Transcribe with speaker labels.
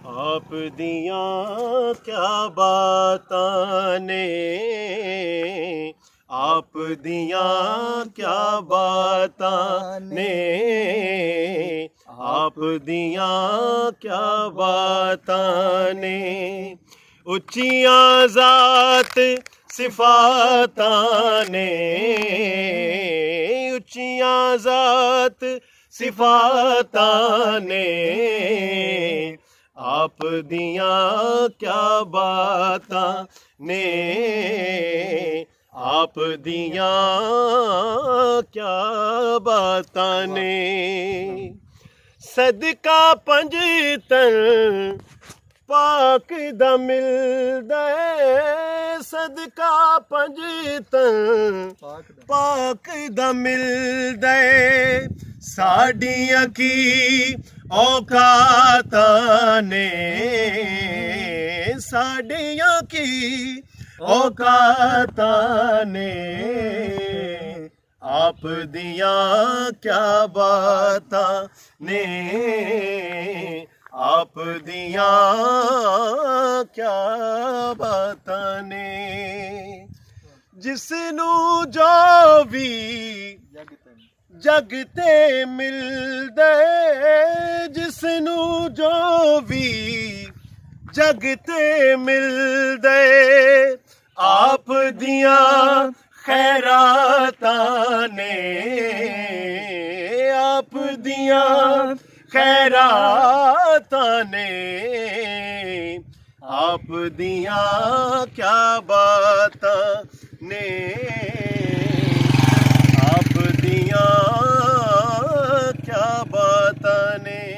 Speaker 1: आप दियां क्या बातां ने, आप दियां क्या बातां ने, आप दियां क्या बातां ने। उच्चियां ज़ात सिफातां ने, उच्चियां ज़ात सिफातां ने। आप दियां क्या बातां ने, आप दियां क्या बातां ने। सदका पंजतन पाक दा मिलदा है, सदका पंजतन पाक दा मिलदा है। साडियां की औकातां ने, साडियां की औकातां ने। आप दियां क्या बातां ने, आप दियां क्या बातां ने। जिसनू जो भी जग ते मिलदे, जिसनू जो भी जग ते मिलदे। आप दियां खैरातां ने, आप दियां खैरातां ने। आप दियां क्या बातां ने, आप दियां क्या बातां ने।